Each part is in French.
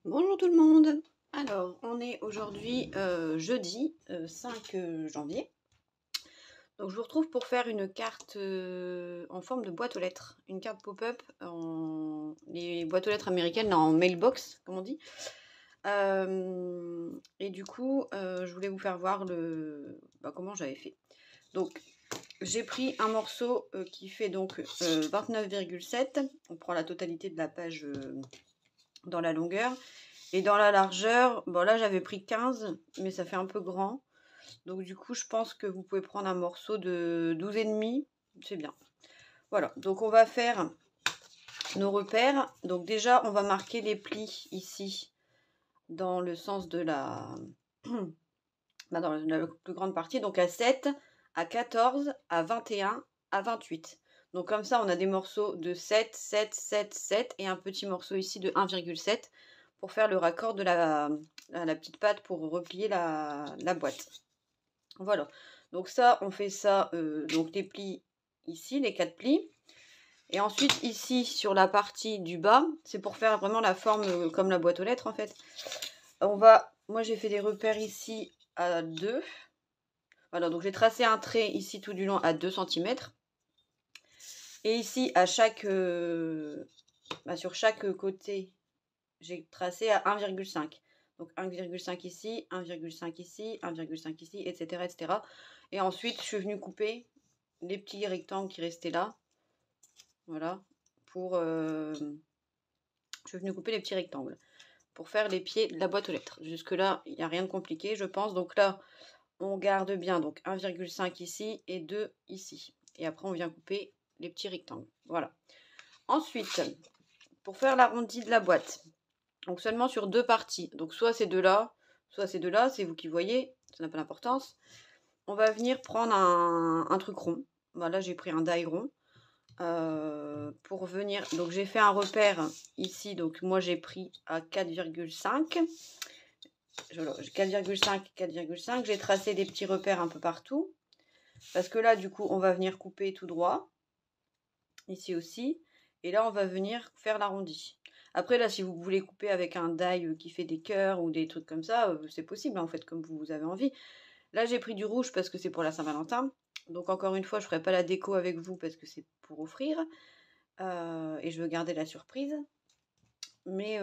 Bonjour tout le monde. Alors, on est aujourd'hui jeudi 5 janvier. Donc, je vous retrouve pour faire une carte en forme de boîte aux lettres. Une carte pop-up les boîtes aux lettres américaines, là, en mailbox, comme on dit. Et du coup, je voulais vous faire voir comment j'avais fait. Donc, j'ai pris un morceau qui fait donc 29,7. On prend la totalité de la page dans la longueur. Et dans la largeur, bon là j'avais pris 15, mais ça fait un peu grand. Donc du coup, je pense que vous pouvez prendre un morceau de 12,5, c'est bien. Voilà, donc on va faire nos repères. Donc déjà, on va marquer les plis ici, dans le sens de dans la plus grande partie. Donc à 7, à 14, à 21, à 28. Donc comme ça, on a des morceaux de 7, 7, 7, 7 et un petit morceau ici de 1,7 pour faire le raccord de la petite patte pour replier la boîte. Voilà. Donc ça, on fait ça, donc les plis ici, les 4 plis. Et ensuite, ici, sur la partie du bas, c'est pour faire vraiment la forme comme la boîte aux lettres, en fait. Moi, j'ai fait des repères ici à 2. Voilà, donc j'ai tracé un trait ici tout du long à 2 cm. Et ici, sur chaque côté, j'ai tracé à 1,5. Donc 1,5 ici, 1,5 ici, 1,5 ici, etc., etc. Et ensuite, je suis venue couper les petits rectangles qui restaient là. Voilà. Je suis venue couper les petits rectangles pour faire les pieds de la boîte aux lettres. Jusque-là, il n'y a rien de compliqué, je pense. Donc là, on garde bien donc 1,5 ici et 2 ici. Et après, on vient couper les petits rectangles. Voilà. Ensuite, pour faire l'arrondi de la boîte, donc seulement sur 2 parties. Donc soit ces deux-là, soit ces deux-là, c'est vous qui voyez, ça n'a pas d'importance. On va venir prendre un truc rond. Voilà, j'ai pris un die rond. Pour venir, donc j'ai fait un repère ici, donc moi j'ai pris à 4,5. 4,5, 4,5. J'ai tracé des petits repères un peu partout. Parce que là, du coup, on va venir couper tout droit. Ici aussi. Et là, on va venir faire l'arrondi. Après, là, si vous voulez couper avec un die qui fait des cœurs ou des trucs comme ça, c'est possible, en fait, comme vous avez envie. Là, j'ai pris du rouge parce que c'est pour la Saint-Valentin. Donc, encore une fois, je ne ferai pas la déco avec vous parce que c'est pour offrir. Et je veux garder la surprise. Mais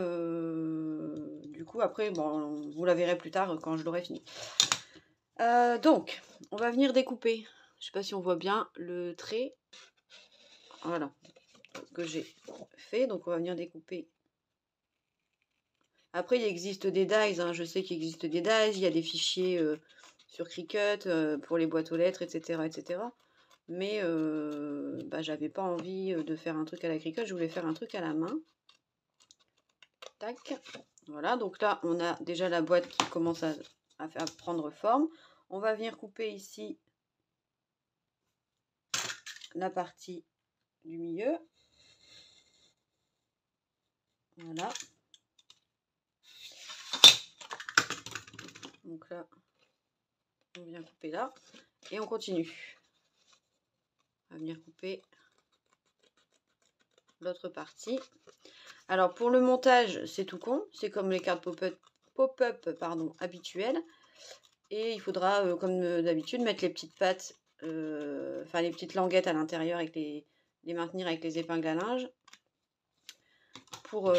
du coup, après, bon, vous la verrez plus tard quand je l'aurai fini. Donc, on va venir découper. Je sais pas si on voit bien le trait. Voilà, que j'ai fait. Donc, on va venir découper. Après, il existe des dies. Hein. Je sais qu'il existe des dies. Il y a des fichiers sur Cricut pour les boîtes aux lettres, etc. etc. Mais j'avais pas envie de faire un truc à la Cricut. Je voulais faire un truc à la main. Tac. Voilà, donc là, on a déjà la boîte qui commence à prendre forme. On va venir couper ici la partie du milieu. Voilà. Donc là, on vient couper là. Et on continue. On va venir couper l'autre partie. Alors, pour le montage, c'est tout con. C'est comme les cartes pop-up habituelles. Et il faudra, comme d'habitude, mettre les petites pattes, les petites languettes à l'intérieur avec les maintenir avec les épingles à linge pour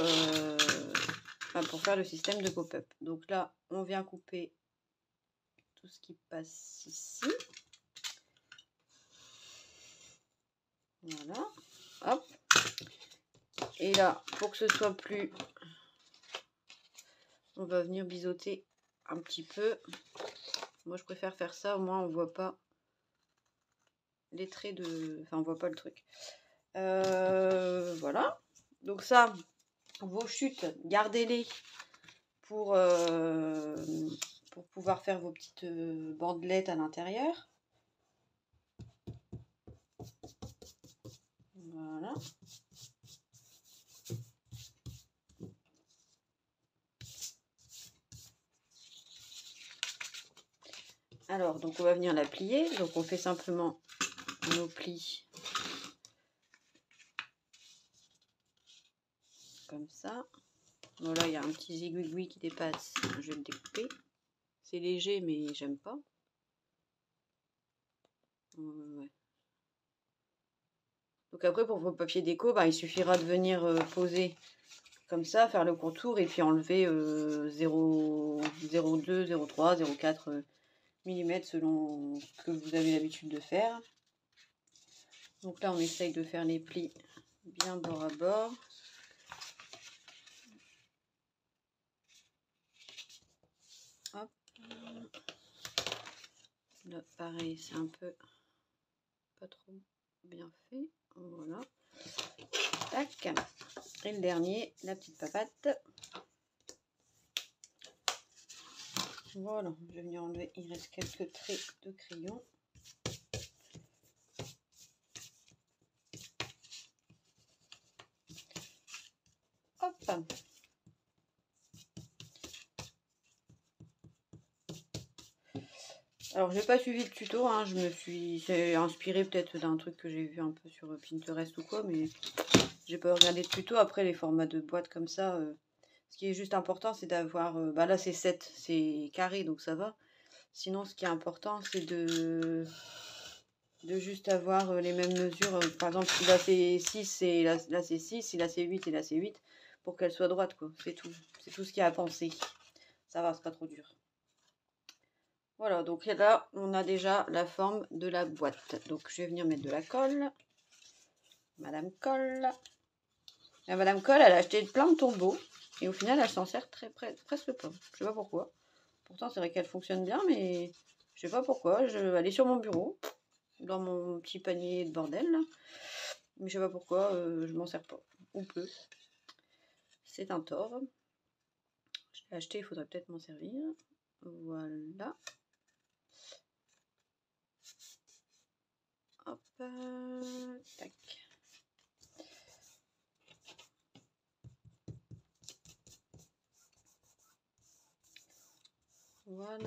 faire le système de pop-up. Donc là, on vient couper tout ce qui passe ici. Voilà. Hop. Et là, pour que ce soit plus... On va venir biseauter un petit peu. Moi, je préfère faire ça. Au moins, on voit pas les traits de... Enfin, on voit pas le truc. Voilà. Donc ça, vos chutes, gardez-les pour pouvoir faire vos petites bandelettes à l'intérieur. Voilà. Alors, donc on va venir la plier. Donc on fait simplement nos plis comme ça. Voilà, il y a un petit zigouigoui qui dépasse. Je vais le découper. C'est léger, mais j'aime pas. Ouais. Donc après, pour vos papiers déco, bah, il suffira de venir poser comme ça, faire le contour et puis enlever 0,02, 0,3, 0,4 mm selon ce que vous avez l'habitude de faire. Donc là, on essaye de faire les plis bien bord à bord. Hop. Là, pareil, c'est un peu pas trop bien fait. Voilà. Tac. Et le dernier, la petite papate. Voilà, je vais venir enlever. Il reste quelques traits de crayon. Hop. Alors, j'ai pas suivi le tuto, hein, je me suis inspiré peut-être d'un truc que j'ai vu un peu sur Pinterest ou quoi, mais j'ai pas regardé de tuto. Après, les formats de boîte comme ça, ce qui est juste important, c'est d'avoir... bah là, c'est 7, c'est carré, donc ça va. Sinon, ce qui est important, c'est de juste avoir les mêmes mesures. Par exemple, si là c'est 6 et là c'est 6, si là c'est 8 et là c'est 8, pour qu'elle soit droite, quoi. C'est tout. C'est tout ce qu'il y a à penser. Ça va, c'est pas trop dur. Voilà, donc là, on a déjà la forme de la boîte. Donc, je vais venir mettre de la colle. Madame Colle. La Madame Colle, elle a acheté plein de tombeaux. Et au final, elle s'en sert presque pas. Je sais pas pourquoi. Pourtant, c'est vrai qu'elle fonctionne bien, mais je sais pas pourquoi. Elle est sur mon bureau, dans mon petit panier de bordel. Là. Mais je sais pas pourquoi, je m'en sers pas. Ou peu. C'est un tort. Je l'ai acheté, il faudrait peut-être m'en servir. Voilà. Hop, tac. Voilà.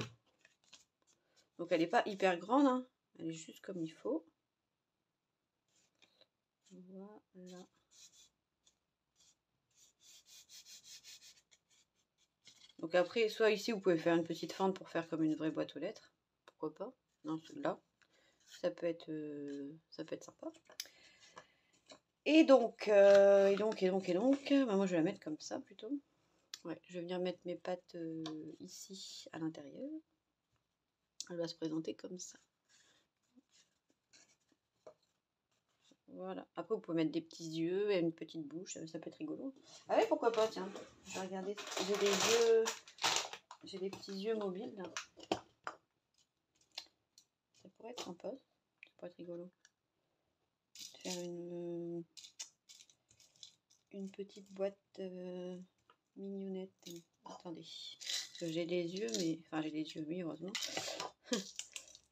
Donc elle n'est pas hyper grande, hein. Elle est juste comme il faut. Voilà. Donc après, soit ici, vous pouvez faire une petite fente pour faire comme une vraie boîte aux lettres. Pourquoi pas? Non, celui-là. Ça peut être sympa. Et donc, bah, moi je vais la mettre comme ça plutôt. Ouais, je vais venir mettre mes pattes ici à l'intérieur. Elle va se présenter comme ça. Voilà. Après, vous pouvez mettre des petits yeux et une petite bouche. Ça peut être rigolo. Ah oui, pourquoi pas, tiens. Je vais regarder. J'ai des yeux. J'ai des petits yeux mobiles, là. Ça pourrait être sympa. Ça pourrait être rigolo. Faire une petite boîte mignonnette. Attendez. Parce que j'ai des yeux, mais... Enfin, j'ai des yeux, oui, heureusement.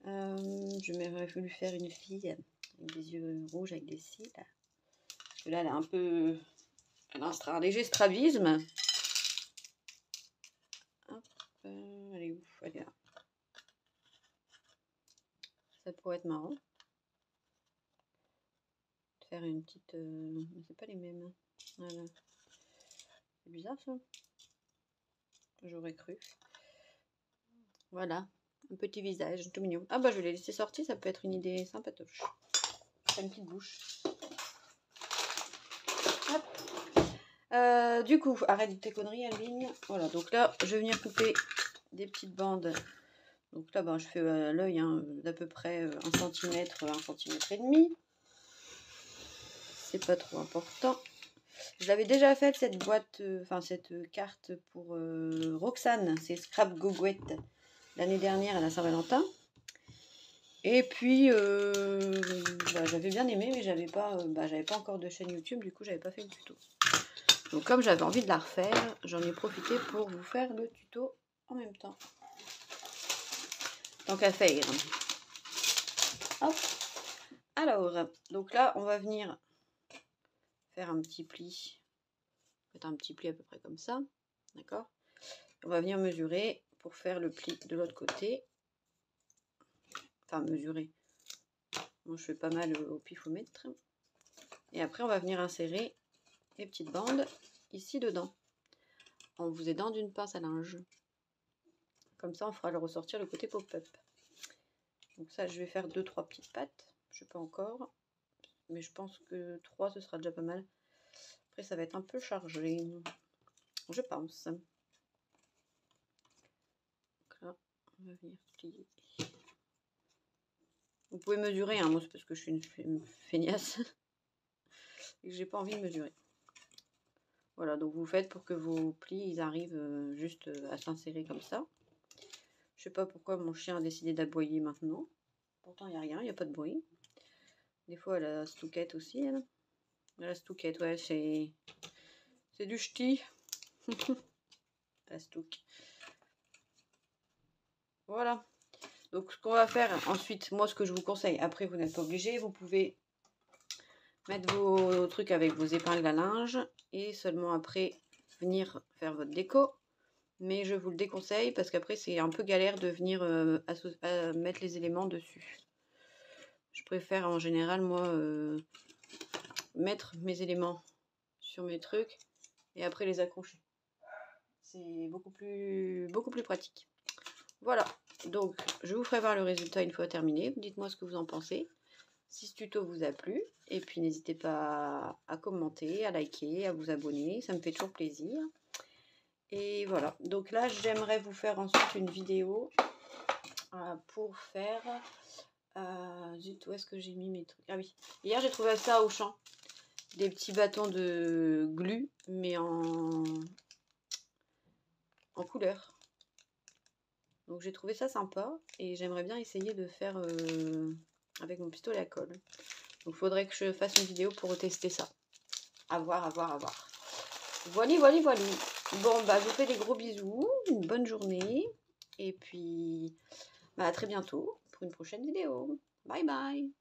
Je m'aurais voulu faire une fille avec des yeux rouges, avec des cils. Parce que là, elle a un peu... Elle a un léger strabisme. Hop, elle est où? Elle est là. Ça pourrait être marrant. De faire une petite... c'est pas les mêmes. Voilà. C'est bizarre, ça. J'aurais cru. Voilà. Un petit visage, tout mignon. Ah bah, je vais les laisser sortir. Ça peut être une idée sympatoche. Une petite bouche. Hop. Du coup, arrête tes conneries, Aline. Voilà, donc là, je vais venir couper des petites bandes. Donc là, ben, je fais à l'œil d'à peu près 1 cm, 1 cm et demi. C'est pas trop important. Je l'avais déjà fait cette boîte, cette carte pour Roxane, c'est Scrap Gogouette, l'année dernière à la Saint-Valentin. Et puis, j'avais bien aimé, mais j'avais pas encore de chaîne YouTube, du coup, j'avais pas fait le tuto. Donc, comme j'avais envie de la refaire, j'en ai profité pour vous faire le tuto en même temps. Tant qu'à faire. Hop. Alors, donc là, on va venir faire un petit pli. Faites un petit pli à peu près comme ça. D'accord? On va venir mesurer pour faire le pli de l'autre côté. Enfin, mesurer. Moi, je fais pas mal au pifomètre. Et après, on va venir insérer les petites bandes ici dedans. en vous aidant d'une pince à linge. Comme ça, on fera le ressortir le côté pop-up. Donc ça, je vais faire 2-3 petites pattes. Je sais pas encore. Mais je pense que 3, ce sera déjà pas mal. Après, ça va être un peu chargé. Je pense. Donc là, on va venir plier. Vous pouvez mesurer, hein, moi c'est parce que je suis une feignasse. Et que j'ai pas envie de mesurer. Voilà, donc vous faites pour que vos plis ils arrivent juste à s'insérer comme ça. Je sais pas pourquoi mon chien a décidé d'aboyer maintenant. Pourtant il n'y a rien, il n'y a pas de bruit. Des fois elle a stouquette aussi, elle. La stouquette, ouais, c'est du ch'ti. La stouque. Voilà. Donc ce qu'on va faire ensuite, moi ce que je vous conseille, après vous n'êtes pas obligé, vous pouvez mettre vos trucs avec vos épingles à linge et seulement après venir faire votre déco. Mais je vous le déconseille parce qu'après c'est un peu galère de venir mettre les éléments dessus. Je préfère en général moi mettre mes éléments sur mes trucs et après les accrocher. C'est beaucoup plus pratique. Voilà, donc je vous ferai voir le résultat une fois terminé. Dites-moi ce que vous en pensez. Si ce tuto vous a plu, et puis n'hésitez pas à commenter, à liker, à vous abonner, ça me fait toujours plaisir. Et voilà, donc là j'aimerais vous faire ensuite une vidéo pour faire... zut, où est-ce que j'ai mis mes trucs? Ah oui, hier j'ai trouvé ça au champ, des petits bâtons de glu, mais en couleur. Donc j'ai trouvé ça sympa, et j'aimerais bien essayer de faire avec mon pistolet à colle. Donc il faudrait que je fasse une vidéo pour tester ça. À voir, à voir, à voir. Voilà, voilà, voilà. Bon, bah, je vous fais des gros bisous, une bonne journée, et puis bah, à très bientôt pour une prochaine vidéo. Bye bye.